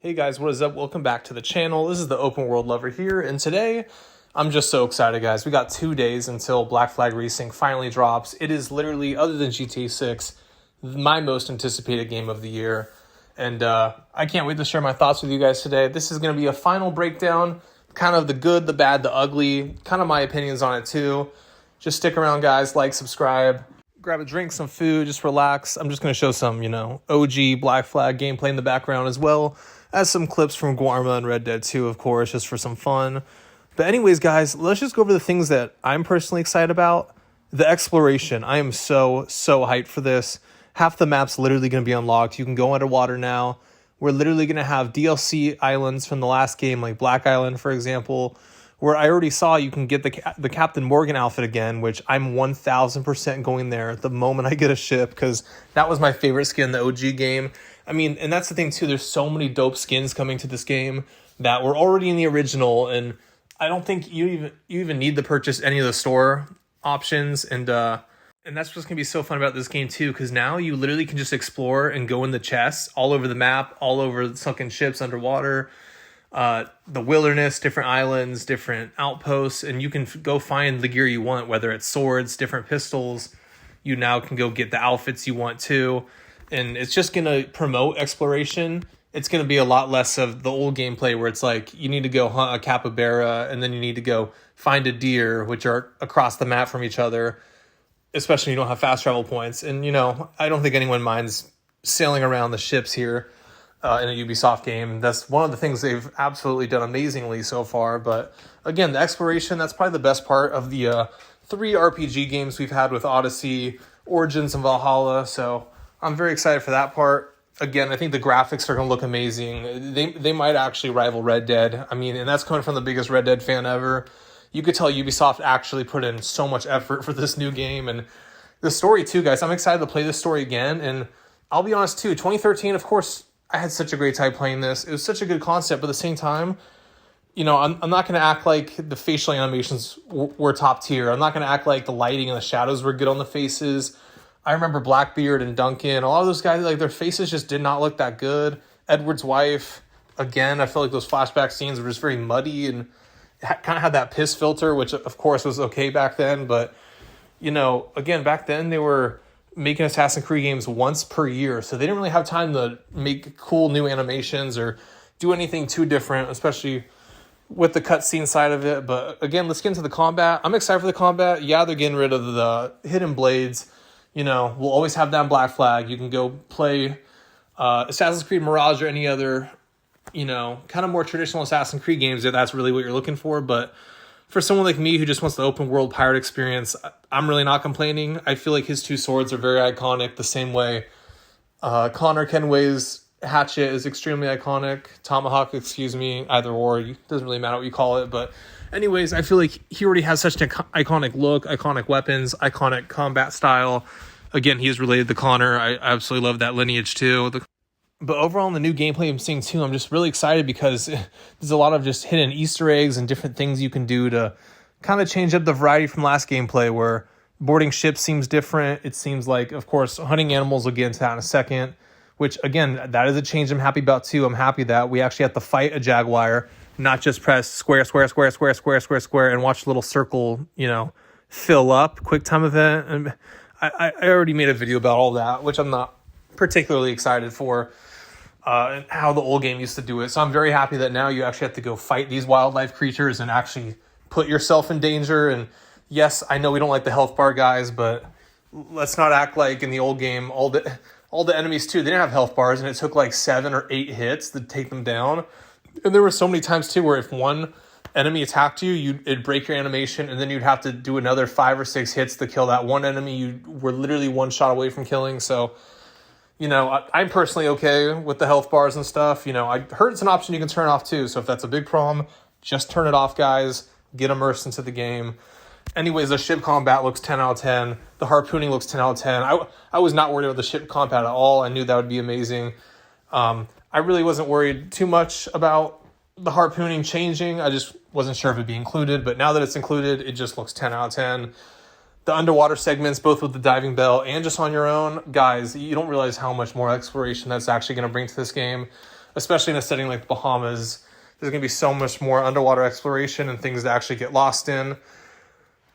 Hey guys, what is up? Welcome back to the channel. This is the Open World Lover here, and today I'm just so excited, guys. We got 2 days until Black Flag Resynced finally drops. It is literally, other than GTA 6, my most anticipated game of the year, and I can't wait to share my thoughts with you guys today. This is going to be a final breakdown, kind of the good, the bad, the ugly, kind of my opinions on it too. Just stick around, guys. Like, subscribe. Grab a drink, some food, just relax. I'm just going to show some, OG Black Flag gameplay in the background as well as some clips from Guarma and Red Dead 2, of course, just for some fun. But anyways, guys, let's just go over the things that I'm personally excited about. The exploration. I am so hyped for this. Half the map's literally going to be unlocked. You can go underwater now. We're literally going to have DLC islands from the last game, like Black Island, for example, where I already saw you can get the Captain Morgan outfit again, which I'm 1000% going there the moment I get a ship, because that was my favorite skin in the OG game. I mean, and that's the thing too, there's so many dope skins coming to this game that were already in the original, and I don't think you even need to purchase any of the store options, and that's what's gonna be so fun about this game too, because now you literally can just explore and go in the chests all over the map, all over the sunken ships underwater, the wilderness, different islands, different outposts, and you can go find the gear you want, whether it's swords, different pistols. You now can go get the outfits you want too, and it's just going to promote exploration. It's going to be a lot less of the old gameplay where it's like you need to go hunt a capybara and then you need to go find a deer, which are across the map from each other, especially when you don't have fast travel points. And, I don't think anyone minds sailing around the ships here in a Ubisoft game. That's one of the things they've absolutely done amazingly so far. But again, the exploration, that's probably the best part of the 3 RPG games we've had with Odyssey, Origins, and Valhalla. So I'm very excited for that part. Again, I think the graphics are going to look amazing. They might actually rival Red Dead. I mean, and that's coming from the biggest Red Dead fan ever. You could tell Ubisoft actually put in so much effort for this new game. And the story too, guys. I'm excited to play this story again. And I'll be honest too, 2013, of course, I had such a great time playing this. It was such a good concept, but at the same time, I'm not going to act like the facial animations were top tier. I'm not going to act like the lighting and the shadows were good on the faces. I remember Blackbeard and Duncan, a lot of those guys, like their faces just did not look that good. Edward's wife, again, I feel like those flashback scenes were just very muddy and kind of had that piss filter, which of course was okay back then. But, again, back then they were making Assassin's Creed games once per year. So they didn't really have time to make cool new animations or do anything too different, especially with the cutscene side of it. But again, let's get into the combat. I'm excited for the combat. Yeah, they're getting rid of the hidden blades. We'll always have that in Black Flag. You can go play Assassin's Creed Mirage or any other, kind of more traditional Assassin's Creed games if that's really what you're looking for. But for someone like me who just wants the open world pirate experience, I'm really not complaining. I feel like his 2 swords are very iconic, the same way Connor Kenway's hatchet is extremely iconic. Tomahawk, either or. It doesn't really matter what you call it. But anyways, I feel like he already has such an iconic look, iconic weapons, iconic combat style. Again, he is related to Connor. I absolutely love that lineage too. But overall, in the new gameplay I'm seeing too, I'm just really excited because there's a lot of just hidden Easter eggs and different things you can do to kind of change up the variety from last gameplay, where boarding ships seems different. It seems like, of course, hunting animals, we'll get into that in a second, which, again, that is a change I'm happy about too. I'm happy that we actually have to fight a jaguar, not just press square, and watch the little circle, fill up, quick time event. And I already made a video about all that, which I'm not particularly excited for, and how the old game used to do it. So I'm very happy that now you actually have to go fight these wildlife creatures and actually put yourself in danger. And yes, I know we don't like the health bar guys, but let's not act like in the old game, all the enemies too, they didn't have health bars, and it took like 7 or 8 hits to take them down. And there were so many times too where if one enemy attacked you, it'd break your animation, and then you'd have to do another 5 or 6 hits to kill that one enemy you were literally one shot away from killing. So, I'm personally okay with the health bars and stuff. I heard it's an option you can turn off too. So if that's a big problem, just turn it off, guys. Get immersed into the game. Anyways, the ship combat looks 10 out of 10. The harpooning looks 10 out of 10. I was not worried about the ship combat at all. I knew that would be amazing. I really wasn't worried too much about the harpooning changing. I just wasn't sure if it'd be included. But now that it's included, it just looks 10 out of 10. The underwater segments, both with the diving bell and just on your own, guys, you don't realize how much more exploration that's actually going to bring to this game. especially in a setting like the Bahamas. There's going to be so much more underwater exploration and things to actually get lost in.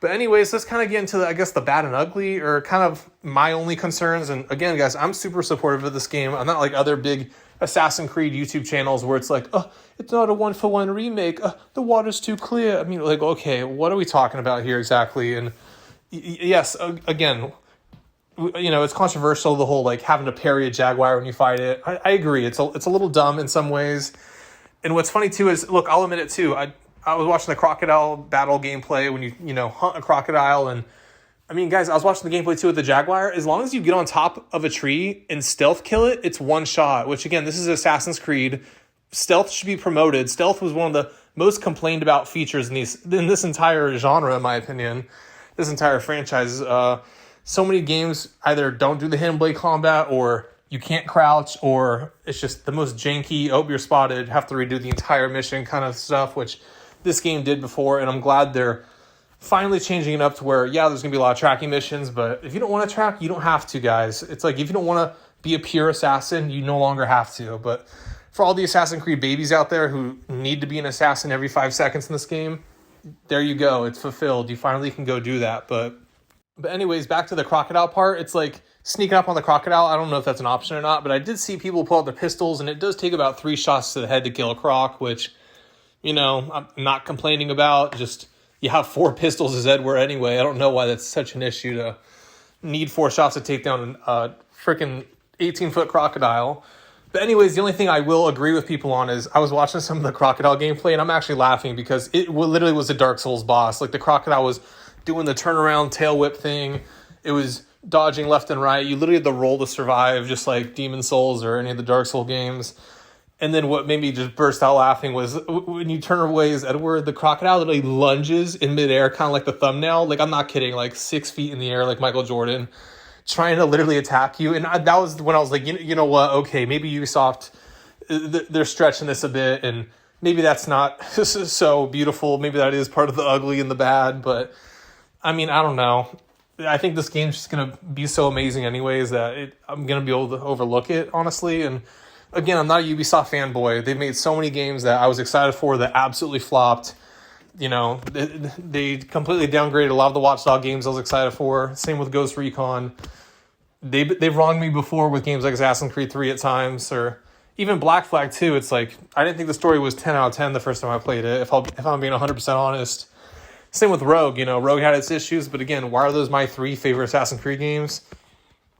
But anyways, let's kind of get into, I guess, the bad and ugly, or kind of my only concerns. And again, guys, I'm super supportive of this game. I'm not like other big Assassin's Creed YouTube channels where it's like, oh, it's not a one-for-one remake. The water's too clear. I mean, like, okay, what are we talking about here exactly? And yes, again, it's controversial, the whole like having to parry a jaguar when you fight it. I agree. It's a little dumb in some ways. And what's funny too is, look, I'll admit it too. I was watching the crocodile battle gameplay when you hunt a crocodile, and I mean, guys, I was watching the gameplay too with the jaguar. As long as you get on top of a tree and stealth kill it, it's one shot, which again, this is Assassin's Creed. Stealth should be promoted. Stealth was one of the most complained about features in this entire genre, in my opinion, this entire franchise. So many games either don't do the hidden blade combat, or you can't crouch, or it's just the most janky, oh, you're spotted, have to redo the entire mission kind of stuff, which this game did before, and I'm glad they're finally changing it up to where, yeah, there's going to be a lot of tracking missions, but if you don't want to track, you don't have to, guys. It's like, if you don't want to be a pure assassin, you no longer have to. But for all the Assassin's Creed babies out there who need to be an assassin every 5 seconds in this game, there you go. It's fulfilled. You finally can go do that. But anyways, back to the crocodile part. It's like sneaking up on the crocodile. I don't know if that's an option or not, but I did see people pull out their pistols, and it does take about 3 shots to the head to kill a croc, which, I'm not complaining about. Just, you have 4 pistols as Edward anyway. I don't know why that's such an issue to need 4 shots to take down a freaking 18-foot crocodile. But anyways, the only thing I will agree with people on is I was watching some of the crocodile gameplay, and I'm actually laughing because it literally was a Dark Souls boss. Like, the crocodile was doing the turnaround tail whip thing. It was dodging left and right. You literally had to roll to survive, just like Demon Souls or any of the Dark Souls games. And then what made me just burst out laughing was when you turn away as Edward, the crocodile literally lunges in midair, kind of like the thumbnail. Like, I'm not kidding, like 6 feet in the air, like Michael Jordan, trying to literally attack you. And that was when I was like, you know what? Okay, maybe Ubisoft, they're stretching this a bit, and maybe that's not so beautiful. Maybe that is part of the ugly and the bad. But I mean, I don't know. I think this game's just going to be so amazing anyways that I'm going to be able to overlook it, honestly. And again, I'm not a Ubisoft fanboy. They've made so many games that I was excited for that absolutely flopped. They completely downgraded a lot of the Watch Dogs games I was excited for. Same with Ghost Recon. They've wronged me before with games like Assassin's Creed 3 at times, or even Black Flag 2. It's like, I didn't think the story was 10 out of 10 the first time I played it, if I'm being 100% honest. Same with Rogue. Rogue had its issues, but again, why are those my 3 favorite Assassin's Creed games?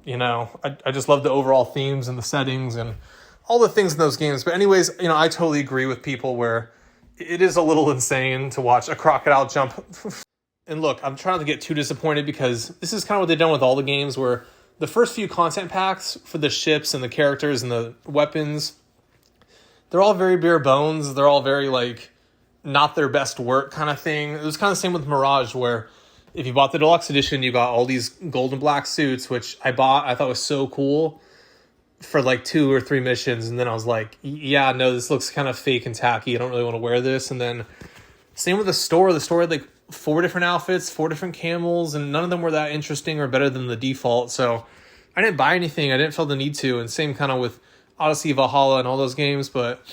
I just love the overall themes and the settings and all the things in those games. But anyways, I totally agree with people where it is a little insane to watch a crocodile jump. And look, I'm trying not to get too disappointed because this is kind of what they've done with all the games, where the first few content packs for the ships and the characters and the weapons, they're all very bare bones. They're all very, like, not their best work kind of thing. It was kind of the same with Mirage, where if you bought the deluxe edition, you got all these gold and black suits, which I thought was so cool for like 2 or 3 missions. And then I was like, yeah, no, this looks kind of fake and tacky. I don't really want to wear this. And then same with the store. The store had like 4 different outfits, 4 different camels, and none of them were that interesting or better than the default. So I didn't buy anything. I didn't feel the need to. And same kind of with Odyssey, Valhalla, and all those games. But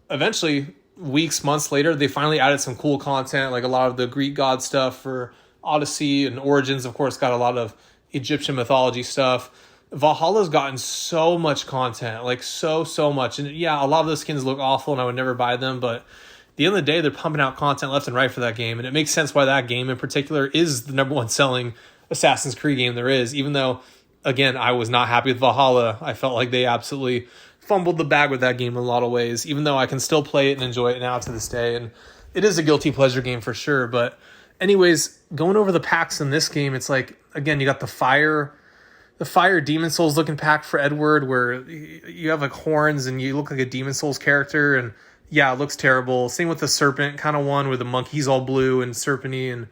eventually, weeks, months later, they finally added some cool content, like a lot of the Greek god stuff for Odyssey, and Origins, of course, got a lot of Egyptian mythology stuff. Valhalla's gotten so much content, like so much. And yeah, a lot of those skins look awful and I would never buy them, but at the end of the day, they're pumping out content left and right for that game. And it makes sense why that game in particular is the number 1 selling Assassin's Creed game there is, even though, again, I was not happy with Valhalla. I felt like they absolutely fumbled the bag with that game in a lot of ways, even though I can still play it and enjoy it now to this day. And it is a guilty pleasure game for sure. But anyways, going over the packs in this game, it's like, again, you got the fire Demon Souls looking pack for Edward, where you have like horns and you look like a Demon Souls character, and yeah, it looks terrible. Same with the serpent kind of one where the monkey's all blue and serpenty, and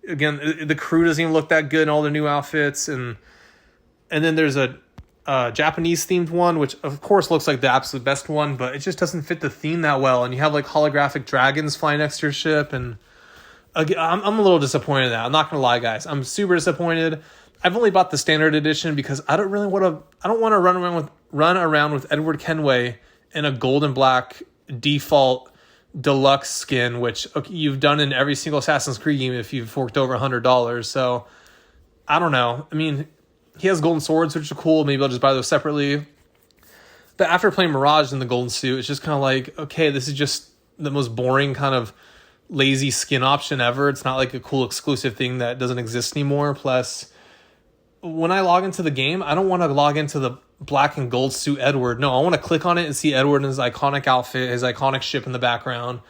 again, the crew doesn't even look that good in all their new outfits. And then there's a Japanese themed one, which of course looks like the absolute best one, but it just doesn't fit the theme that well. And you have like holographic dragons flying next to your ship, and again, I'm a little disappointed in that. I'm not gonna lie, guys. I'm super disappointed. I've only bought the standard edition because I don't want to run around with Edward Kenway and a gold and black default deluxe skin, which you've done in every single Assassin's Creed game if you've forked over $100. So I don't know. I mean, he has golden swords, which are cool. Maybe I'll just buy those separately. But after playing Mirage in the golden suit, it's just kind of like, okay, this is just the most boring kind of lazy skin option ever. It's not like a cool exclusive thing that doesn't exist anymore. Plus, when I log into the game, I don't want to log into the black and gold suit Edward. No, I want to click on it and see Edward in his iconic outfit, his iconic ship in the background.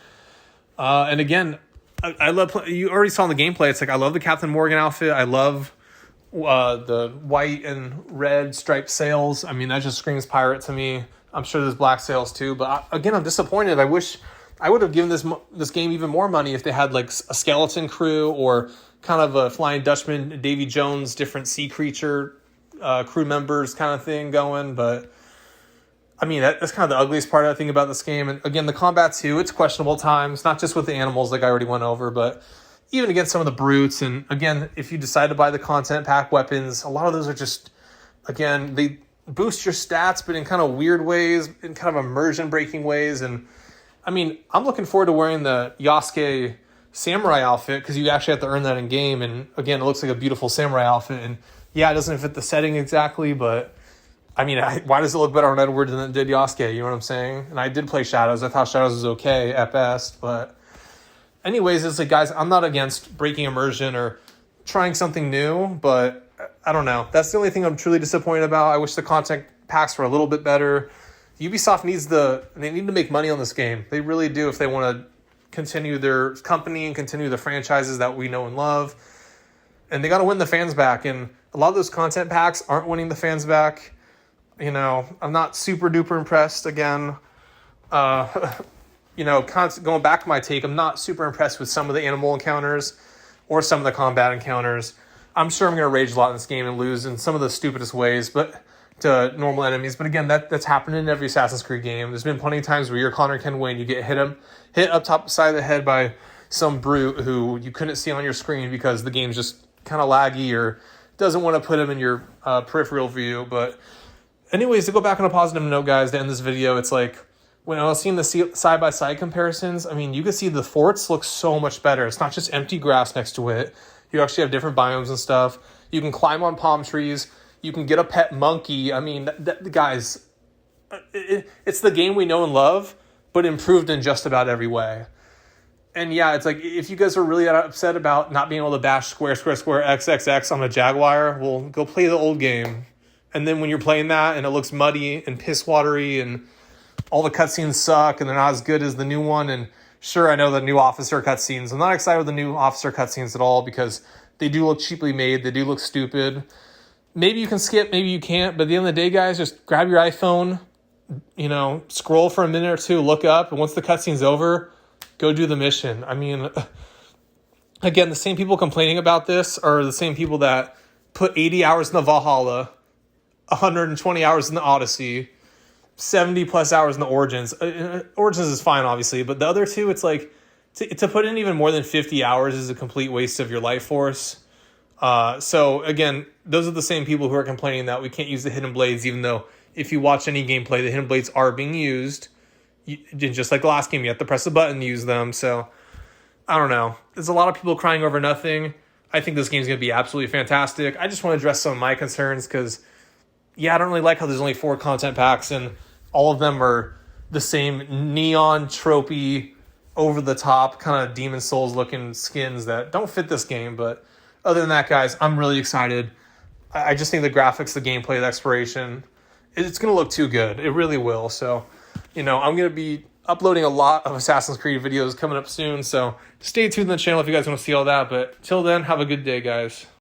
And again, I love, you already saw in the gameplay, it's like, I love the Captain Morgan outfit. I love the white and red striped sails. I mean, that just screams pirate to me. I'm sure there's black sails too, but again, I'm disappointed. I wish I would have given this game even more money if they had like a skeleton crew or kind of a Flying Dutchman, Davy Jones, different sea creature crew members kind of thing going. But I mean, that's kind of the ugliest part I think about this game. And again, the combat too, it's questionable at times, not just with the animals like I already went over, but even against some of the brutes. And again, if you decide to buy the content pack weapons, a lot of those are just, again, they boost your stats, but in kind of weird ways, in kind of immersion breaking ways. And I mean, I'm looking forward to wearing the Yasuke samurai outfit because you actually have to earn that in game. And again, it looks like a beautiful samurai outfit. And yeah, it doesn't fit the setting exactly, but I mean, why does it look better on Edward than it did Yasuke? You know what I'm saying? And I did play Shadows. I thought Shadows was okay at best, but anyways, it's like, guys, I'm not against breaking immersion or trying something new, but I don't know. That's the only thing I'm truly disappointed about. I wish the content packs were a little bit better. Ubisoft they need to make money on this game. They really do if they want to continue their company and continue the franchises that we know and love. And they got to win the fans back. And a lot of those content packs aren't winning the fans back. You know, I'm not super duper impressed. Again, going back to my take, I'm not super impressed with some of the animal encounters or some of the combat encounters. I'm sure I'm going to rage a lot in this game and lose in some of the stupidest ways, but to normal enemies. But again, that's happened in every Assassin's Creed game. There's been plenty of times where you're Connor Kenway, you get hit up top side of the head by some brute who you couldn't see on your screen because the game's just kind of laggy or doesn't want to put him in your peripheral view. But anyways, to go back on a positive note, guys, to end this video, it's like, when I was seeing the side-by-side comparisons, I mean, you can see the forts look so much better. It's not just empty grass next to it. You actually have different biomes and stuff. You can climb on palm trees. You can get a pet monkey. I mean, guys, it's the game we know and love, but improved in just about every way. And yeah, it's like, if you guys are really upset about not being able to bash square, XXX on a Jaguar, well, go play the old game. And then when you're playing that and it looks muddy and piss-watery and all the cutscenes suck and they're not as good as the new one. And sure, I know the new officer cutscenes. I'm not excited with the new officer cutscenes at all because they do look cheaply made. They do look stupid. Maybe you can skip, maybe you can't. But at the end of the day, guys, just grab your iPhone, scroll for a minute or two, look up. And once the cutscene's over, go do the mission. I mean, again, the same people complaining about this are the same people that put 80 hours in the Valhalla, 120 hours in the Odyssey, 70 plus hours in the Origins. Origins is fine, obviously, but the other two, it's like, to put in even more than 50 hours is a complete waste of your life force. So again, those are the same people who are complaining that we can't use the hidden blades, even though if you watch any gameplay, the hidden blades are being used. Just like the last game, you have to press a button to use them. So I don't know. There's a lot of people crying over nothing. I think this game's going to be absolutely fantastic. I just want to address some of my concerns because, yeah, I don't really like how there's only 4 content packs and all of them are the same neon, tropey, over-the-top, kind of Demon Souls-looking skins that don't fit this game. But other than that, guys, I'm really excited. I just think the graphics, the gameplay, the exploration, it's going to look too good. It really will. So, I'm going to be uploading a lot of Assassin's Creed videos coming up soon. So stay tuned to the channel if you guys want to see all that. But till then, have a good day, guys.